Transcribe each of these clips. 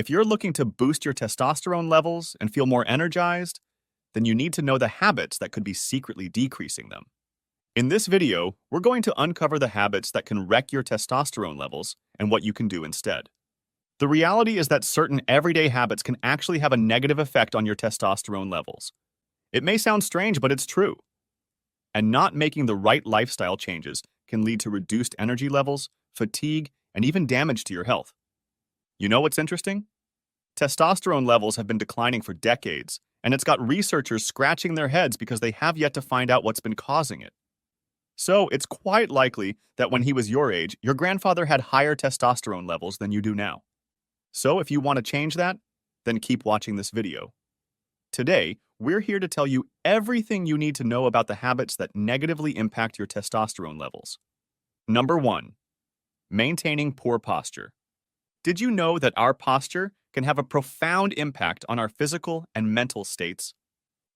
If you're looking to boost your testosterone levels and feel more energized, then you need to know the habits that could be secretly decreasing them. In this video, we're going to uncover the habits that can wreck your testosterone levels and what you can do instead. The reality is that certain everyday habits can actually have a negative effect on your testosterone levels. It may sound strange, but it's true. And not making the right lifestyle changes can lead to reduced energy levels, fatigue, and even damage to your health. You know what's interesting? Testosterone levels have been declining for decades, and it's got researchers scratching their heads because they have yet to find out what's been causing it. So it's quite likely that when he was your age, your grandfather had higher testosterone levels than you do now. So if you want to change that, then keep watching this video. Today, we're here to tell you everything you need to know about the habits that negatively impact your testosterone levels. Number 1. Maintaining poor posture. Did you know that our posture can have a profound impact on our physical and mental states?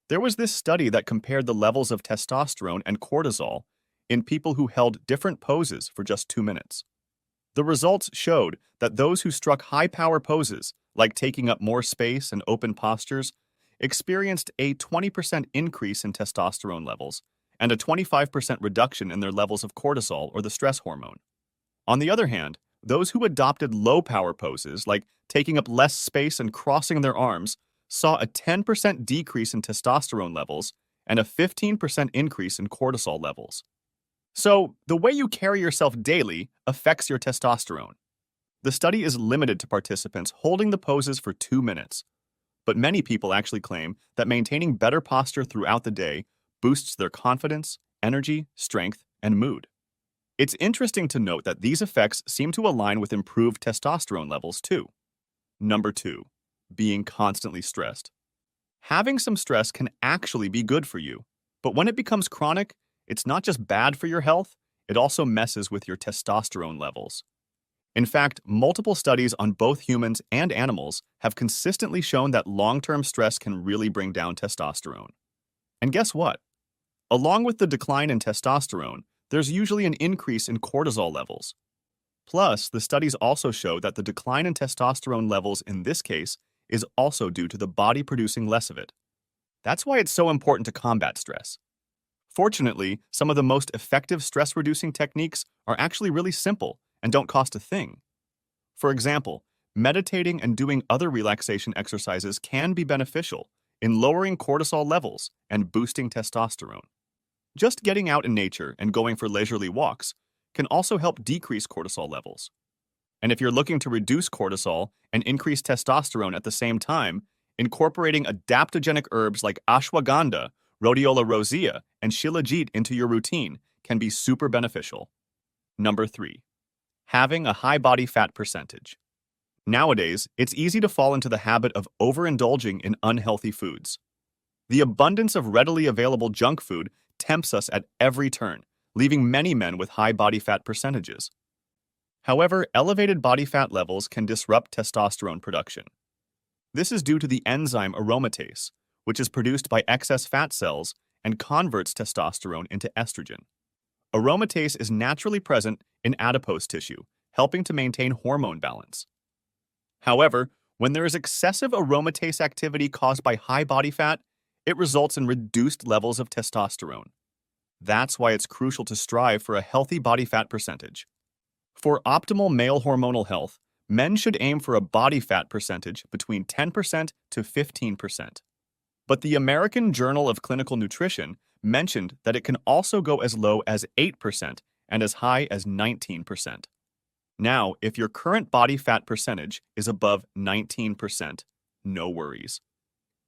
There was this study that compared the levels of testosterone and cortisol in people who held different poses for just 2 minutes. The results showed that those who struck high-power poses, like taking up more space and open postures, experienced a 20% increase in testosterone levels and a 25% reduction in their levels of cortisol or the stress hormone. On the other hand, those who adopted low-power poses, like taking up less space and crossing their arms, saw a 10% decrease in testosterone levels and a 15% increase in cortisol levels. So, the way you carry yourself daily affects your testosterone. The study is limited to participants holding the poses for 2 minutes, but many people actually claim that maintaining better posture throughout the day boosts their confidence, energy, strength, and mood. It's interesting to note that these effects seem to align with improved testosterone levels too. Number 2. Being constantly stressed. Having some stress can actually be good for you, but when it becomes chronic, it's not just bad for your health, it also messes with your testosterone levels. In fact, multiple studies on both humans and animals have consistently shown that long-term stress can really bring down testosterone. And guess what? Along with the decline in testosterone, there's usually an increase in cortisol levels. Plus, the studies also show that the decline in testosterone levels in this case is also due to the body producing less of it. That's why it's so important to combat stress. Fortunately, some of the most effective stress-reducing techniques are actually really simple and don't cost a thing. For example, meditating and doing other relaxation exercises can be beneficial in lowering cortisol levels and boosting testosterone. Just getting out in nature and going for leisurely walks can also help decrease cortisol levels. And if you're looking to reduce cortisol and increase testosterone at the same time, incorporating adaptogenic herbs like ashwagandha, rhodiola rosea, and shilajit into your routine can be super beneficial. Number 3. Having a high body fat percentage. Nowadays, it's easy to fall into the habit of overindulging in unhealthy foods. The abundance of readily available junk food tempts us at every turn, leaving many men with high body fat percentages. However, elevated body fat levels can disrupt testosterone production. This is due to the enzyme aromatase, which is produced by excess fat cells and converts testosterone into estrogen. Aromatase is naturally present in adipose tissue, helping to maintain hormone balance. However, when there is excessive aromatase activity caused by high body fat, it results in reduced levels of testosterone. That's why it's crucial to strive for a healthy body fat percentage. For optimal male hormonal health, men should aim for a body fat percentage between 10% to 15%. But the American Journal of Clinical Nutrition mentioned that it can also go as low as 8% and as high as 19%. Now, if your current body fat percentage is above 19%, no worries.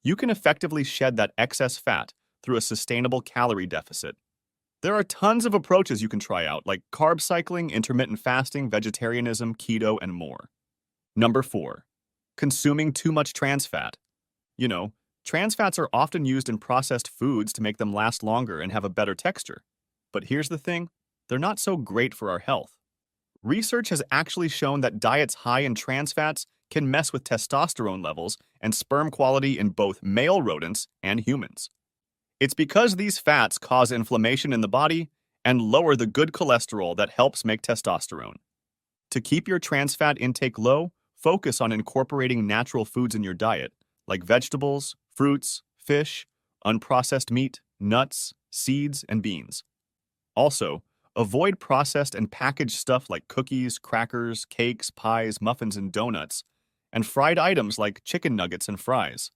You can effectively shed that excess fat through a sustainable calorie deficit. There are tons of approaches you can try out, like carb cycling, intermittent fasting, vegetarianism, keto, and more. Number 4. Consuming too much trans fat. Trans fats are often used in processed foods to make them last longer and have a better texture. But here's the thing, they're not so great for our health. Research has actually shown that diets high in trans fats can mess with testosterone levels and sperm quality in both male rodents and humans. It's because these fats cause inflammation in the body and lower the good cholesterol that helps make testosterone. To keep your trans fat intake low, focus on incorporating natural foods in your diet, like vegetables, fruits, fish, unprocessed meat, nuts, seeds, and beans. Also, avoid processed and packaged stuff like cookies, crackers, cakes, pies, muffins, and donuts, and fried items like chicken nuggets and fries.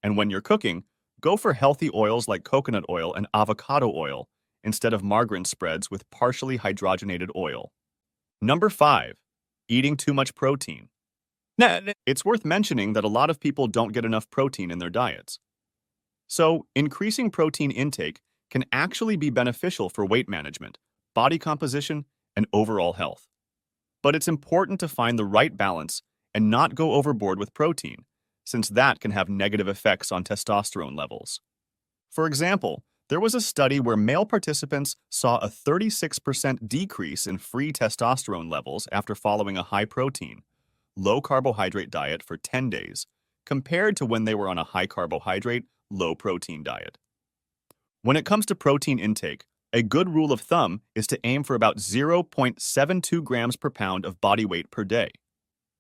And when you're cooking, go for healthy oils like coconut oil and avocado oil instead of margarine spreads with partially hydrogenated oil. Number 5. Eating too much protein. It's worth mentioning that a lot of people don't get enough protein in their diets. So, increasing protein intake can actually be beneficial for weight management, body composition, and overall health. But it's important to find the right balance and not go overboard with protein, since that can have negative effects on testosterone levels. For example, there was a study where male participants saw a 36% decrease in free testosterone levels after following a high-protein, low-carbohydrate diet for 10 days, compared to when they were on a high-carbohydrate, low-protein diet. When it comes to protein intake, a good rule of thumb is to aim for about 0.72 grams per pound of body weight per day.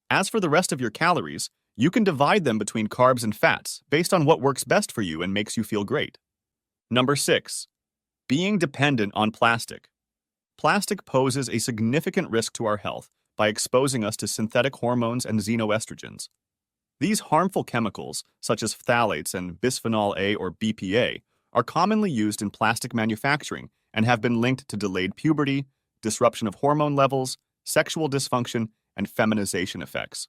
As for the rest of your calories, you can divide them between carbs and fats based on what works best for you and makes you feel great. Number 6. Being dependent on plastic. Plastic poses a significant risk to our health by exposing us to synthetic hormones and xenoestrogens. These harmful chemicals, such as phthalates and bisphenol A or BPA, are commonly used in plastic manufacturing and have been linked to delayed puberty, disruption of hormone levels, sexual dysfunction, and feminization effects.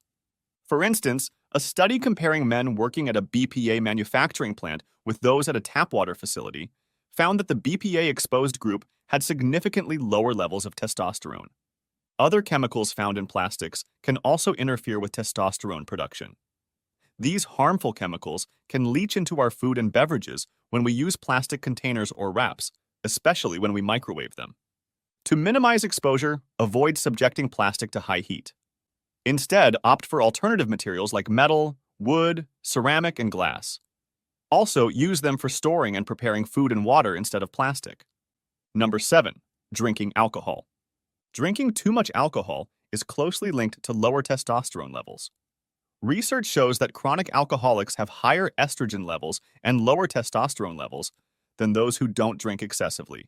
For instance, a study comparing men working at a BPA manufacturing plant with those at a tap water facility found that the BPA-exposed group had significantly lower levels of testosterone. Other chemicals found in plastics can also interfere with testosterone production. These harmful chemicals can leach into our food and beverages when we use plastic containers or wraps, especially when we microwave them. To minimize exposure, avoid subjecting plastic to high heat. Instead, opt for alternative materials like metal, wood, ceramic, and glass. Also, use them for storing and preparing food and water instead of plastic. Number 7. Drinking alcohol. Drinking too much alcohol is closely linked to lower testosterone levels. Research shows that chronic alcoholics have higher estrogen levels and lower testosterone levels than those who don't drink excessively.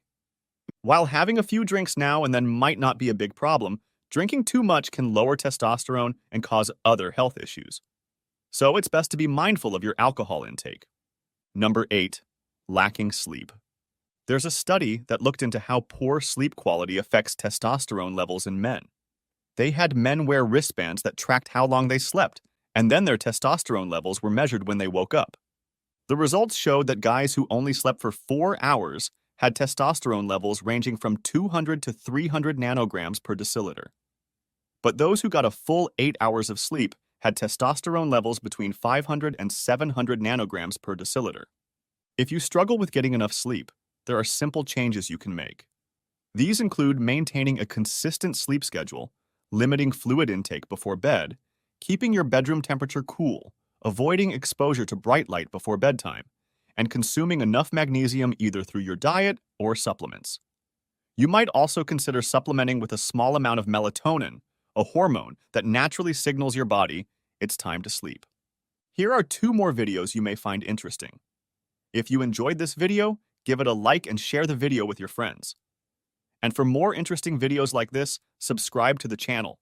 While having a few drinks now and then might not be a big problem, drinking too much can lower testosterone and cause other health issues. So it's best to be mindful of your alcohol intake. Number 8. Lacking sleep. There's a study that looked into how poor sleep quality affects testosterone levels in men. They had men wear wristbands that tracked how long they slept, and then their testosterone levels were measured when they woke up. The results showed that guys who only slept for 4 hours had testosterone levels ranging from 200 to 300 nanograms per deciliter. But those who got a full 8 hours of sleep had testosterone levels between 500 and 700 nanograms per deciliter. If you struggle with getting enough sleep, there are simple changes you can make. These include maintaining a consistent sleep schedule, limiting fluid intake before bed, keeping your bedroom temperature cool, avoiding exposure to bright light before bedtime, and consuming enough magnesium either through your diet or supplements. You might also consider supplementing with a small amount of melatonin, a hormone that naturally signals your body it's time to sleep. Here are 2 more videos you may find interesting. If you enjoyed this video, give it a like and share the video with your friends. And for more interesting videos like this, subscribe to the channel.